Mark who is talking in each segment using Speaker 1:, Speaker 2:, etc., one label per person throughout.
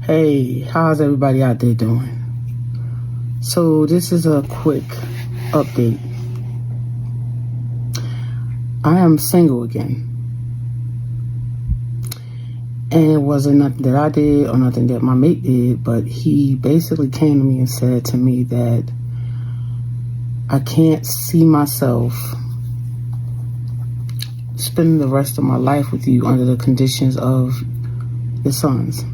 Speaker 1: Hey, how's everybody out there doing? So this is a quick update. I am single again. And it wasn't nothing that I did or nothing that my mate did, but he basically came to me and said to me that I can't see myself spending the rest of my life with you under the conditions of your sons.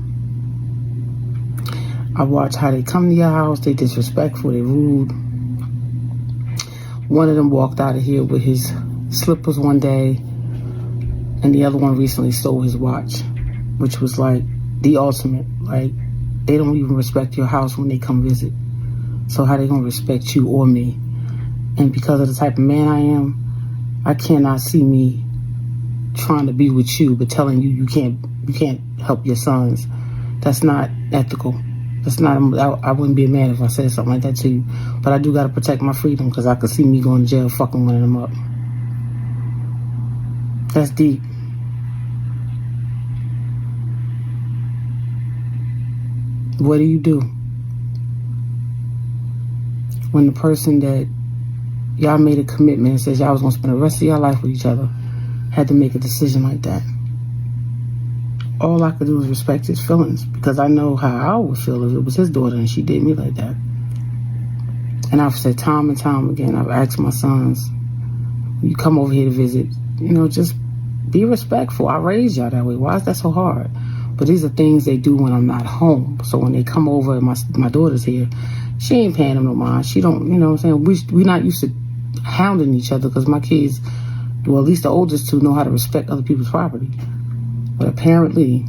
Speaker 1: I watch how they come to your house, they disrespectful, they rude. One of them walked out of here with his slippers one day, and the other one recently stole his watch, which was like the ultimate. Like, they don't even respect your house when they come visit. So how they gonna respect you or me? And because of the type of man I am, I cannot see me trying to be with you, but telling you you can't help your sons. That's not ethical. That's not. I wouldn't be a man if I said something like that to you. But I do gotta protect my freedom because I could see me going to jail fucking one of them up. That's deep. What do you do when the person that y'all made a commitment and says y'all was gonna spend the rest of your life with each other had to make a decision like that? All I could do was respect his feelings because I know how I would feel if it was his daughter and she did me like that. And I've said time and time again, I've asked my sons, when you come over here to visit, just be respectful. I raised y'all that way. Why is that so hard? But these are things they do when I'm not home. So when they come over and my daughter's here, she ain't paying them no mind. She don't, you know what I'm saying? We're not used to hounding each other because my kids, well, at least the oldest two, know how to respect other people's property. But apparently,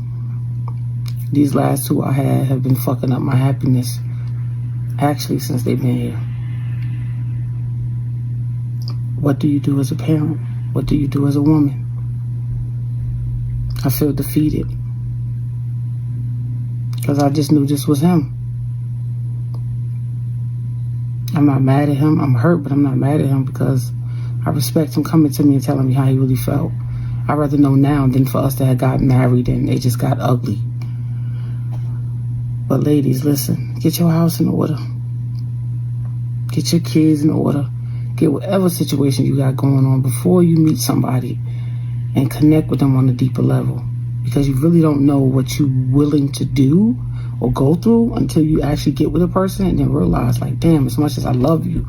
Speaker 1: these last two I had have been fucking up my happiness, actually, since they've been here. What do you do as a parent? What do you do as a woman? I feel defeated because I just knew this was him. I'm not mad at him. I'm hurt, but I'm not mad at him because I respect him coming to me and telling me how he really felt. I'd rather know now than for us to have got married and it just got ugly. But ladies, listen, get your house in order. Get your kids in order. Get whatever situation you got going on before you meet somebody and connect with them on a deeper level. Because you really don't know what you're willing to do or go through until you actually get with a person and then realize, like, damn, as much as I love you,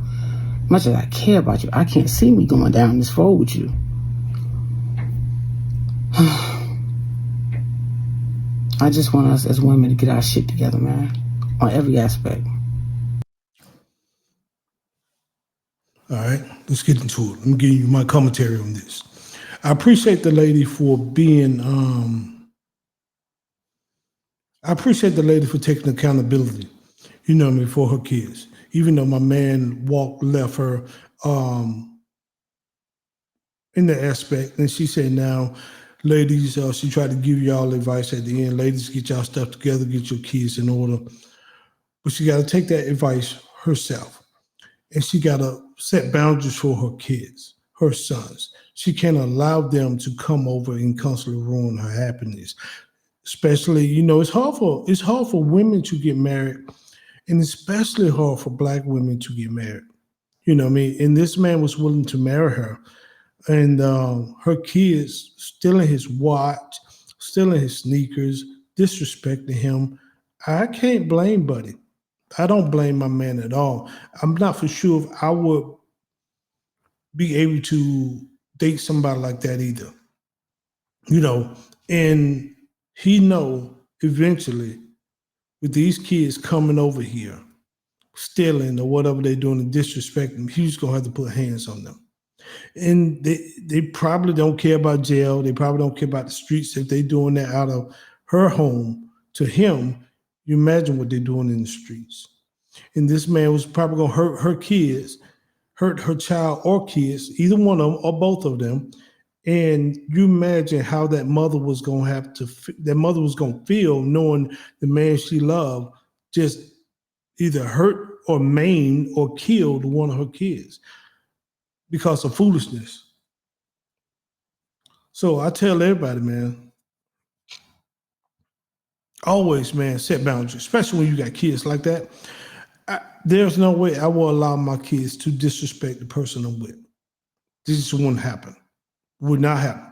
Speaker 1: as much as I care about you, I can't see me going down this road with you. I just want us as women to get our shit together, man, on every aspect.
Speaker 2: All right, let's get into it. Let me give you my commentary on this. I appreciate the lady for being, I appreciate the lady for taking accountability, for her kids. Even though my man left her in the aspect, and she said, now, ladies, she tried to give y'all advice at the end. Ladies, get y'all stuff together, get your kids in order. But she got to take that advice herself. And she got to set boundaries for her kids, her sons. She can't allow them to come over and constantly ruin her happiness. Especially, it's hard for women to get married, and especially hard for Black women to get married. You know what I mean? And this man was willing to marry her. And her kids stealing his watch, stealing his sneakers, disrespecting him. I can't blame Buddy. I don't blame my man at all. I'm not for sure if I would be able to date somebody like that either. And he know eventually with these kids coming over here, stealing or whatever they're doing and disrespecting, he's gonna have to put hands on them. And they probably don't care about jail. They probably don't care about the streets. If they're doing that out of her home to him, you imagine what they're doing in the streets. And this man was probably going to hurt her kids, hurt her child or kids, either one of them or both of them. And you imagine how that mother was going to feel knowing the man she loved just either hurt or maimed or killed one of her kids because of foolishness. So I tell everybody, man, Always, man, set boundaries, especially when you got kids like that. There's no way I will allow my kids to disrespect the person I'm with. This just wouldn't happen. Would not happen.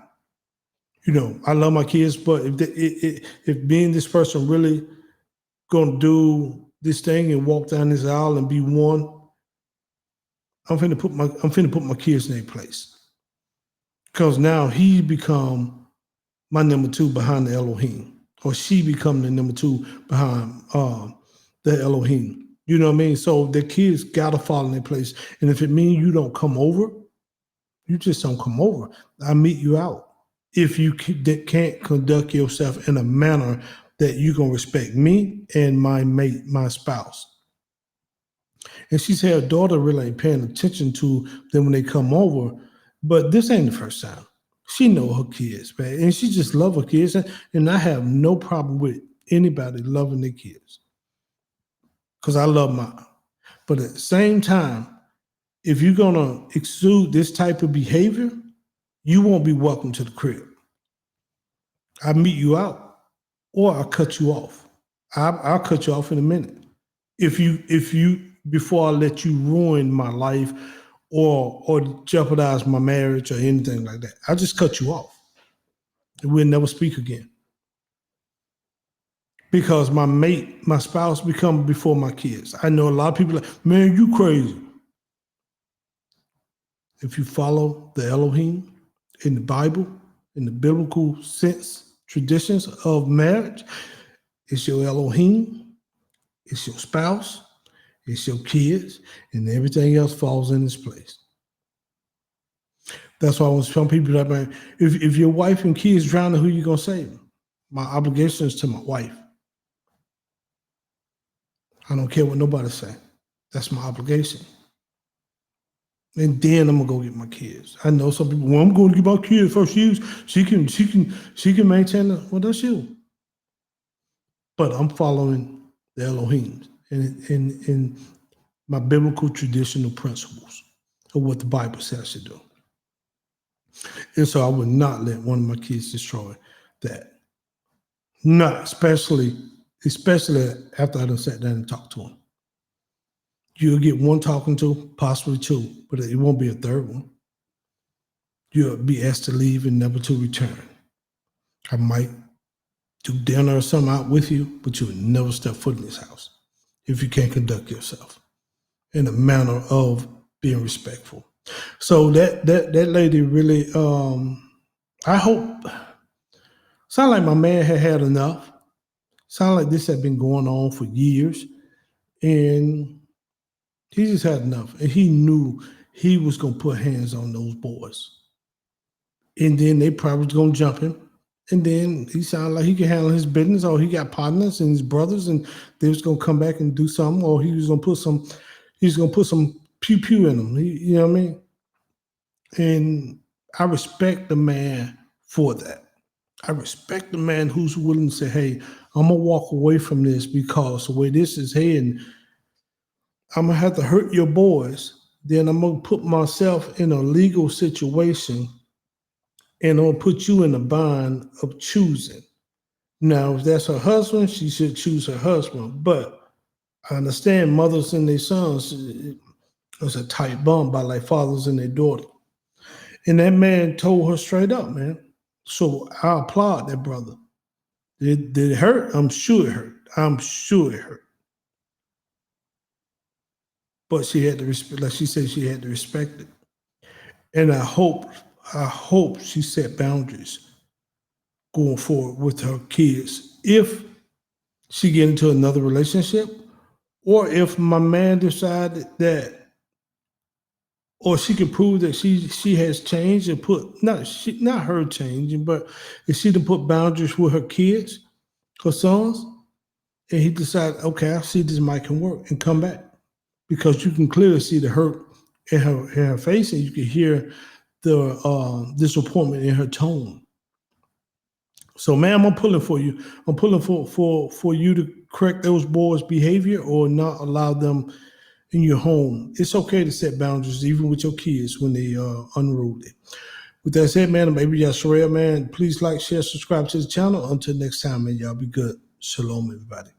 Speaker 2: I love my kids, but if being this person really gonna do this thing and walk down this aisle and be one, I'm finna put my kids in their place. Because now he become my number two behind the Elohim, or she become the number two behind the Elohim. You know what I mean? So the kids gotta fall in their place. And if it means you don't come over, you just don't come over. I meet you out. If you can't conduct yourself in a manner that you're gonna respect me and my mate, my spouse. And she said her daughter really ain't paying attention to them when they come over, but this ain't the first time. She know her kids, man, and she just love her kids, and I have no problem with anybody loving their kids, because I love mine. But at the same time, if you're gonna exude this type of behavior, you won't be welcome to the crib. I meet you out, or I'll cut you off. I'll cut you off in a minute. If you before I let you ruin my life or jeopardize my marriage or anything like that, I'll just cut you off. And we'll never speak again. Because my mate, my spouse become before my kids. I know a lot of people like, man, you crazy. If you follow the Elohim in the Bible, in the biblical sense, traditions of marriage, it's your Elohim, it's your spouse, it's your kids, and everything else falls in its place. That's why when some people that, man, if your wife and kids drown, who you gonna save? My obligation is to my wife. I don't care what nobody say. That's my obligation. And then I'm gonna go get my kids. I know some people, well, I'm going to get my kids first. She can maintain it. Well, that's you. But I'm following the Elohim and my biblical traditional principles of what the Bible says to do. And so I would not let one of my kids destroy that. Not especially after I done sat down and talked to them. You'll get one talking to, possibly two, but it won't be a third one. You'll be asked to leave and never to return. I might do dinner or something out with you, but you would never step foot in this house if you can't conduct yourself in a manner of being respectful. So that lady really, I hope, sound like my man had enough. Sound like this had been going on for years, and he just had enough, and he knew he was going to put hands on those boys. And then they probably was going to jump him. And then he sounded like he could handle his business, or he got partners and his brothers, and they was going to come back and do something, or he was going to put some pew-pew in them. You know what I mean? And I respect the man for that. I respect the man who's willing to say, hey, I'm going to walk away from this because the way this is heading, I'm going to have to hurt your boys. Then I'm going to put myself in a legal situation, and I'm going to put you in a bind of choosing. Now, if that's her husband, she should choose her husband. But I understand mothers and their sons, it's a tight bond by like fathers and their daughter. And that man told her straight up, man. So I applaud that brother. Did it hurt? I'm sure it hurt. I'm sure it hurt. But she had to respect, like she said, she had to respect it. And I hope she set boundaries going forward with her kids. If she get into another relationship, or if my man decided that, or she can prove that she has changed and not her changing, but if she done put boundaries with her kids, her sons, and he decided, okay, I see this might can work, and come back. Because you can clearly see the hurt in her face, and you can hear the disappointment in her tone. So, ma'am, I'm pulling for you. I'm pulling for you to correct those boys' behavior or not allow them in your home. It's okay to set boundaries, even with your kids when they are unruly. With that said, man, I'm Baby Yashariel, man. Please like, share, subscribe to the channel. Until next time, man, y'all be good. Shalom, everybody.